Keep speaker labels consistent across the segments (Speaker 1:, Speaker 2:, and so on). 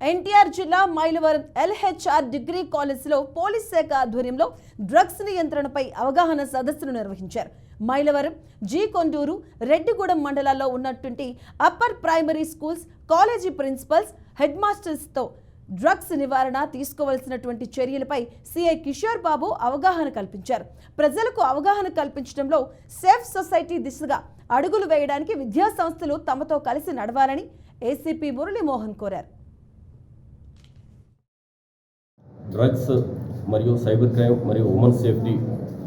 Speaker 1: ఎన్టీఆర్ జిల్లా Mylavaram LHR degree కాలేజీలో police శాఖ ఆధ్వర్యంలో డ్రగ్స్ నియంత్రణపై అవగాహన సదస్సును నిర్వహించారు. మైలవరం, జీ కొండూరు, రెడ్డిగూడెం మండలాల్లో ఉన్నటువంటి upper primary schools, college principals, head మాస్టర్స్తో డ్రగ్స్ నివారణ తీసుకోవాల్సినటువంటి చర్యలపై సిఐ కిషోర్ బాబు అవగాహన కల్పించారు. ప్రజలకు అవగాహన కల్పించడంలో సేఫ్ సొసైటీ దిశగా అడుగులు వేయడానికి విద్యా సంస్థలు తమతో కలిసి నడవాలని ఏసీపీ మురళీమోహన్ కోరారు.
Speaker 2: డ్రగ్స్ మరియు సైబర్ క్రైమ్ మరియు ఉమెన్ సేఫ్టీ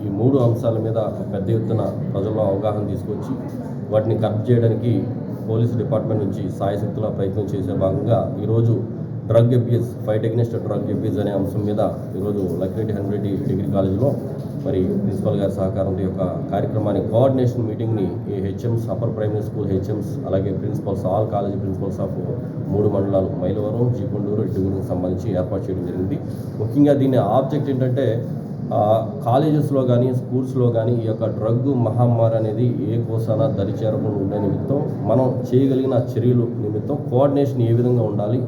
Speaker 2: ఈ మూడు అంశాల మీద పెద్ద ఎత్తున ప్రజల్లో అవగాహన తీసుకొచ్చి వాటిని కరెక్ట్ చేయడానికి పోలీసు డిపార్ట్మెంట్ నుంచి సాయశక్తుల ప్రయత్నం చేసే భాగంగా ఈరోజు drug abuse, fight against drug abuse అనే అంశం మీద ఈరోజు లక్కిరెడ్డి హండ్రెడ్డి డిగ్రీ కాలేజ్లో మరి ప్రిన్సిపల్ గారి సహకారంతో యొక్క కార్యక్రమాన్ని కోఆర్డినేషన్ మీటింగ్ని ఈ HMs, upper primary school HMs, అలాగే principals, all college principals of 3 మండలాలు మైలవరం, జీకొండూరు, రెడ్డిగూడెంకి సంబంధించి ఏర్పాటు చేయడం జరిగింది. ముఖ్యంగా దీని ఆబ్జెక్ట్ ఏంటంటే కాలేజెస్లో కానీ స్కూల్స్లో కానీ ఈ యొక్క డ్రగ్ మహమ్మారి అనేది ఏ కోసాన దరిచేరకుండా ఉండే నిమిత్తం మనం చేయగలిగిన చర్యలు నిమిత్తం కోఆర్డినేషన్ ఏ విధంగా ఉండాలి,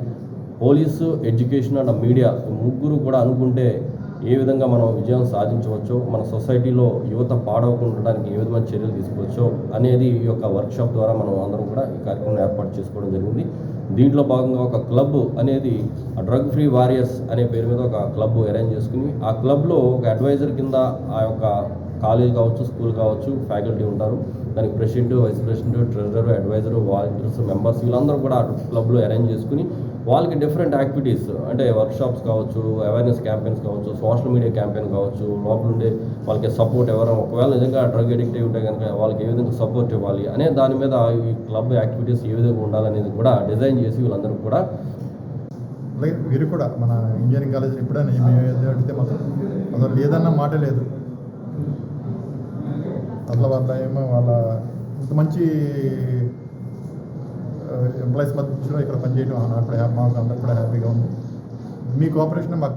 Speaker 2: పోలీసు, ఎడ్యుకేషన్ అండ్ మీడియా ముగ్గురు కూడా అనుకుంటే ఏ విధంగా మనం విజయం సాధించవచ్చో, మన సొసైటీలో యువత పాడవకుండా ఉండడానికి ఏ విధమైన చర్యలు తీసుకోవచ్చో అనేది ఈ యొక్క వర్క్షాప్ ద్వారా మనం అందరం కూడా ఈ కార్యక్రమం ఏర్పాటు చేసుకోవడం జరిగింది. దీంట్లో భాగంగా ఒక క్లబ్ అనేది డ్రగ్ ఫ్రీ వారియర్స్ అనే పేరు మీద ఒక క్లబ్ అరేంజ్ చేసుకుని ఆ క్లబ్లో ఒక అడ్వైజర్ కింద ఆ యొక్క కాలేజ్ కావచ్చు, స్కూల్ కావచ్చు, ఫ్యాకల్టీ ఉంటారు. దానికి president, vice president, treasurer, advisor, volunteers, members వీళ్ళందరూ కూడా ఆ క్లబ్లో అరేంజ్ చేసుకుని వాళ్ళకి డిఫరెంట్ యాక్టివిటీస్ అంటే వర్క్షాప్స్ కావచ్చు, అవేర్నెస్ క్యాంపెయిన్స్ కావచ్చు, సోషల్ మీడియా క్యాంపెయిన్ కావచ్చు, లోపల ఉండే వాళ్ళకి సపోర్ట్ ఎవరైనా ఒకవేళ నిజంగా డ్రగ్ అడిక్ట్ అయి ఉంటే కనుక వాళ్ళకి ఏ విధంగా సపోర్ట్ ఇవ్వాలి అనే దాని మీద ఈ క్లబ్ యాక్టివిటీస్ ఏ విధంగా ఉండాలనేది కూడా డిజైన్ చేసి వీళ్ళందరూ కూడా
Speaker 3: అలాగే వీరు కూడా మన ఇంజనీరింగ్ కాలేజీలో ఎప్పుడైనా అడిగితే మాత్రం అసలు లేదన్న మాట లేదు. అట్లా వాళ్ళ ఏమో వాళ్ళ ఇంత మంచి ఎంప్లాయీస్ మధ్యలో ఇక్కడ పనిచేయడం అక్కడ మాకు అందరూ కూడా హ్యాపీగా ఉంది. మీ కోఆపరేషన్ మాకు